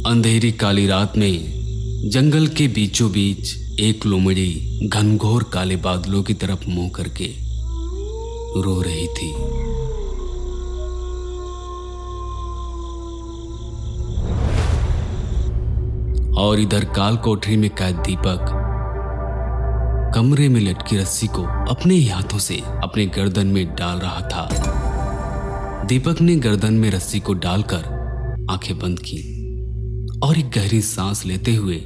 अंधेरी काली रात में जंगल के बीचों बीच एक लोमड़ी घनघोर काले बादलों की तरफ मुंह करके रो रही थी। और इधर काल कोठरी में कैद दीपक कमरे में लटकी रस्सी को अपने ही हाथों से अपने गर्दन में डाल रहा था। दीपक ने गर्दन में रस्सी को डालकर आंखें बंद की और एक गहरी सांस लेते हुए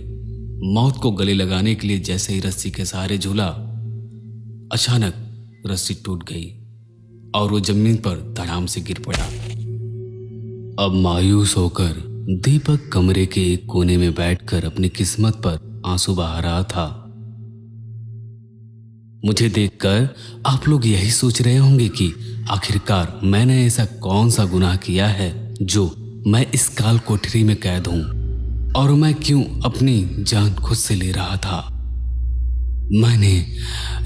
मौत को गले लगाने के लिए जैसे ही रस्सी के सहारे झूला, अचानक रस्सी टूट गई और वो जमीन पर धड़ाम से गिर पड़ा। अब मायूस होकर दीपक कमरे के एक कोने में बैठकर अपनी किस्मत पर आंसू बहा रहा था। मुझे देखकर आप लोग यही सोच रहे होंगे कि आखिरकार मैंने ऐसा कौन सा गुनाह किया है जो मैं इस काल कोठरी में कैद हूं, और मैं क्यों अपनी जान खुद से ले रहा था। मैंने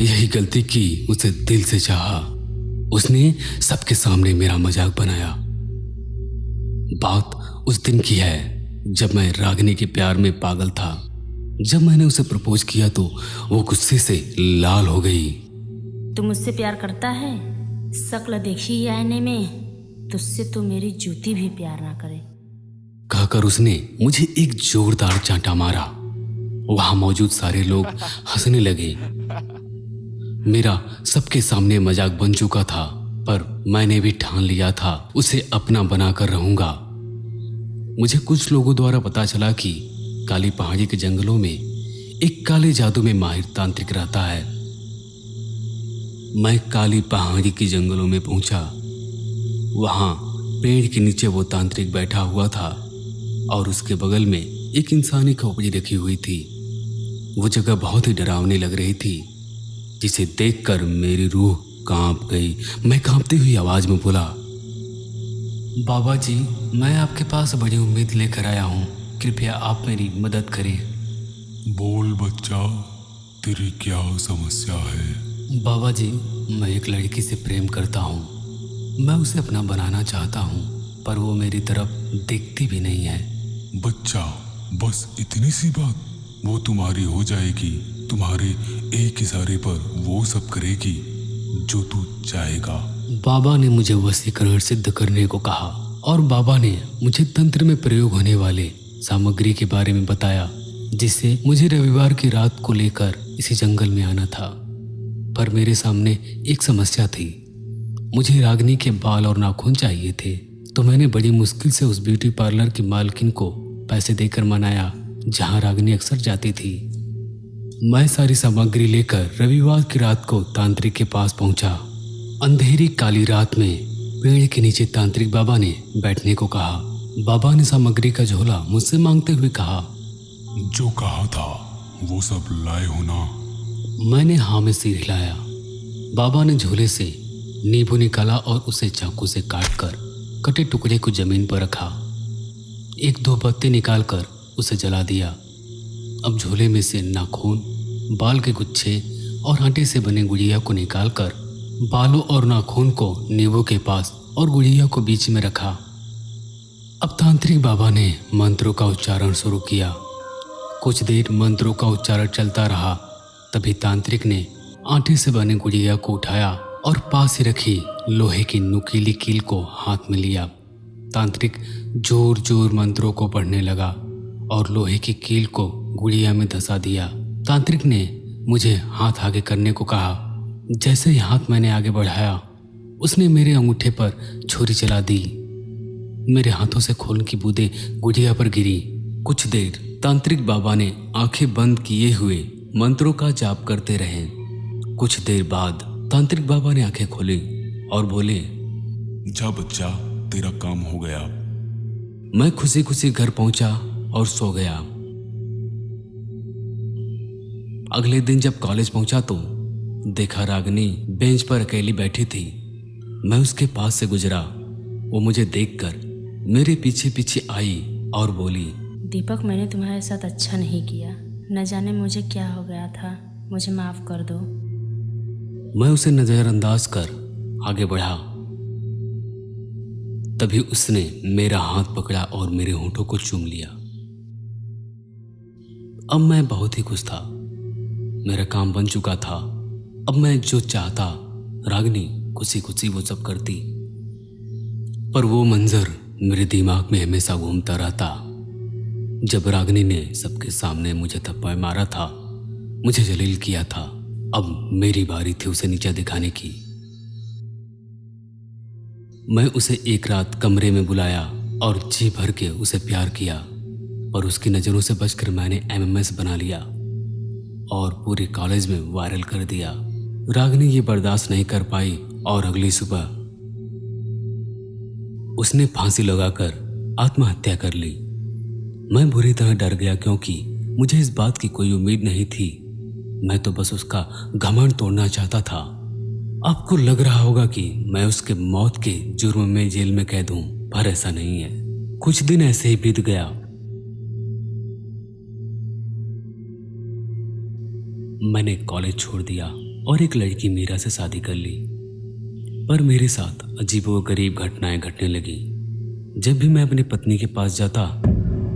यही गलती की, उसे दिल से चाहा, उसने सबके सामने मेरा मजाक बनाया। बात उस दिन की है जब मैं रागिनी के प्यार में पागल था। जब मैंने उसे प्रपोज किया तो वो गुस्से से लाल हो गई। तू मुझसे प्यार करता है? शक्ल देखी ही आईने में, तुझसे तो मेरी जूती भी प्यार ना करे, कहकर उसने मुझे एक जोरदार चांटा मारा। वहां मौजूद सारे लोग हंसने लगे। मेरा सबके सामने मजाक बन चुका था, पर मैंने भी ठान लिया था उसे अपना बनाकर रहूंगा। मुझे कुछ लोगों द्वारा पता चला कि काली पहाड़ी के जंगलों में एक काले जादू में माहिर तांत्रिक रहता है। मैं काली पहाड़ी के जंगलों में पहुंचा। वहां पेड़ के नीचे वो तांत्रिक बैठा हुआ था और उसके बगल में एक इंसानी खोपड़ी रखी हुई थी। वो जगह बहुत ही डरावनी लग रही थी, जिसे देखकर मेरी रूह कांप गई। मैं कांपती हुई आवाज में बोला, बाबा जी, मैं आपके पास बड़ी उम्मीद लेकर आया हूँ, कृपया आप मेरी मदद करें। बोल बच्चा, तेरी क्या समस्या है? बाबा जी, मैं एक लड़की से प्रेम करता हूँ। मैं उसे अपना बनाना चाहता हूँ, पर वो मेरी तरफ देखती भी नहीं है। बच्चा, बस इतनी सी बात, वो तुम्हारी हो जाएगी। तुम्हारे एक इशारे पर वो सब करेगी जो तू चाहेगा। बाबा ने मुझे वशीकरण सिद्ध करने को कहा और बाबा ने मुझे तंत्र में प्रयोग होने वाले सामग्री के बारे में बताया, जिससे मुझे रविवार की रात को लेकर इसी जंगल में आना था। पर मेरे सामने एक समस्या थी। मुझे रागिनी के बाल और नाखून चाहिए थे, तो मैंने बड़ी मुश्किल से उस ब्यूटी पार्लर की मालकिन को पैसे देकर मनाया जहां रागिनी अक्सर जाती थी। मैं सारी सामग्री लेकर रविवार की रात को तांत्रिक के पास पहुंचा। अंधेरी काली रात में पेड़ के नीचे तांत्रिक बाबा ने बैठने को कहा। बाबा ने सामग्री का झोला मुझसे मांगते हुए कहा, जो कहा था वो सब लाए हो ना? मैंने हाँ में सिर हिलाया। बाबा ने झोले से नींबू निकाला और उसे चाकू से काटकर कटे टुकड़े को जमीन पर रखा। एक दो पत्ते निकालकर उसे जला दिया। अब झोले में से नाखून, बाल के गुच्छे और आटे से बने गुड़िया को निकालकर बालों और नाखून को नींबू के पास और गुड़िया को बीच में रखा। अब तांत्रिक बाबा ने मंत्रों का उच्चारण शुरू किया। कुछ देर मंत्रों का उच्चारण चलता रहा। तभी तांत्रिक ने आटे से बने गुड़िया को उठाया और पास ही रखी लोहे की नुकीली कील को हाथ में लिया। तांत्रिक जोर जोर मंत्रों को पढ़ने लगा और लोहे की कील को गुड़िया में धंसा दिया। तांत्रिक ने मुझे हाथ आगे करने को कहा। जैसे ही हाथ मैंने आगे बढ़ाया, उसने मेरे अंगूठे पर छुरी चला दी। मेरे हाथों से खून की बूंदें गुड़िया पर गिरी। कुछ देर तांत्रिक बाबा ने आंखें बंद किए हुए मंत्रों का जाप करते रहे। कुछ देर बाद तांत्रिक बाबा ने आंखें खोली और बोले, जा बच्चा, तेरा काम हो गया। मैं खुशी खुशी घर पहुंचा और सो गया। अगले दिन जब कॉलेज पहुंचा तो देखा रागिनी बेंच पर अकेली बैठी थी। मैं उसके पास से गुजरा। वो मुझे देखकर मेरे पीछे पीछे आई और बोली, दीपक, मैंने तुम्हारे साथ अच्छा नहीं किया। न जाने मुझे क्या हो गया था, मुझे माफ कर दो। मैं उसे नजरअंदाज कर आगे बढ़ा। तभी उसने मेरा हाथ पकड़ा और मेरे होंठों को चूम लिया। अब मैं बहुत ही खुश था। मेरा काम बन चुका था। अब मैं जो चाहता रागिनी खुशी खुशी वो सब करती। पर वो मंजर मेरे दिमाग में हमेशा घूमता रहता। जब रागिनी ने सबके सामने मुझे थप्पड़ मारा था, मुझे जलील किया था, अब मेरी बारी थी उसे नीचा दिखाने की। मैं उसे एक रात कमरे में बुलाया और जी भर के उसे प्यार किया और उसकी नज़रों से बचकर मैंने MMS बना लिया और पूरे कॉलेज में वायरल कर दिया। रागिनी ये बर्दाश्त नहीं कर पाई और अगली सुबह उसने फांसी लगाकर आत्महत्या कर ली। मैं बुरी तरह डर गया क्योंकि मुझे इस बात की कोई उम्मीद नहीं थी। मैं तो बस उसका घमंड तोड़ना चाहता था। आपको लग रहा होगा कि मैं उसके मौत के जुर्म में जेल में कैद हूं, पर ऐसा नहीं है। कुछ दिन ऐसे ही बीत गया। मैंने कॉलेज छोड़ दिया और एक लड़की मीरा से शादी कर ली। पर मेरे साथ अजीबोगरीब घटनाएं घटने लगी। जब भी मैं अपनी पत्नी के पास जाता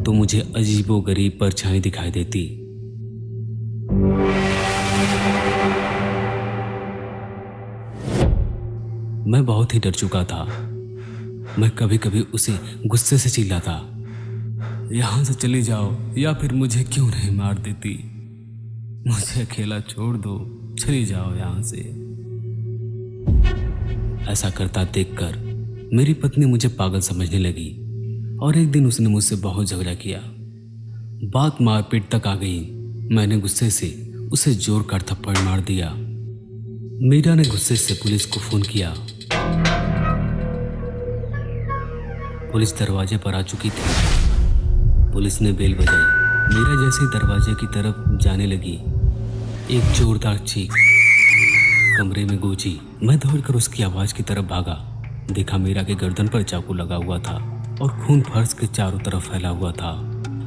तो मुझे अजीबोगरीब परछाई दिखाई देती। मैं बहुत ही डर चुका था। मैं कभी कभी उसे गुस्से से चिल्लाता, यहां से चली जाओ या फिर मुझे क्यों नहीं मार देती, मुझे अकेला छोड़ दो, चली जाओ यहां से। ऐसा करता देखकर मेरी पत्नी मुझे पागल समझने लगी और एक दिन उसने मुझसे बहुत झगड़ा किया। बात मारपीट तक आ गई। मैंने गुस्से से उसे जोर कर थप्पड़ मार दिया। मीरा ने गुस्से से पुलिस को फोन किया। पुलिस दरवाजे पर आ चुकी थी। पुलिस ने बेल बजाई। मीरा जैसे ही दरवाजे की तरफ जाने लगी, एक जोरदार चीख कमरे में गूंजी। मैं दौड़कर उसकी आवाज की तरफ भागा। देखा मीरा के गर्दन पर चाकू लगा हुआ था और खून फर्श के चारों तरफ फैला हुआ था।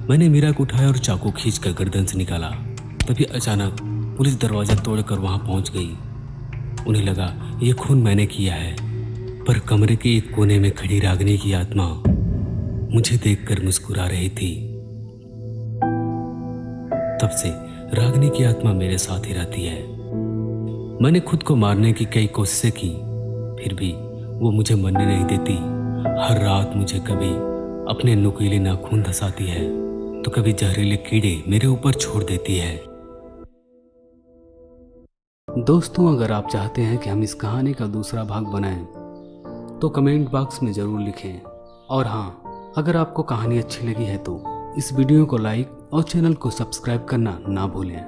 मैंने मीरा को उठाया और चाकू खींचकर गर्दन से निकाला। तभी अचानक पुलिस दरवाजा तोड़कर वहां पहुंच गई। उन्हें लगा ये खून मैंने किया है, पर कमरे के एक कोने में खड़ी रागिनी की आत्मा मुझे देखकर मुस्कुरा रही थी। तब से रागिनी की आत्मा मेरे साथ ही रहती है। मैंने खुद को मारने की कई कोशिशें की, फिर भी वो मुझे मरने नहीं देती। हर रात मुझे कभी अपने नुकीले नाखून धंसाती है तो कभी जहरीले कीड़े मेरे ऊपर छोड़ देती है। दोस्तों, अगर आप चाहते हैं कि हम इस कहानी का दूसरा भाग बनाएं तो कमेंट बॉक्स में ज़रूर लिखें। और हाँ, अगर आपको कहानी अच्छी लगी है तो इस वीडियो को लाइक और चैनल को सब्सक्राइब करना ना भूलें।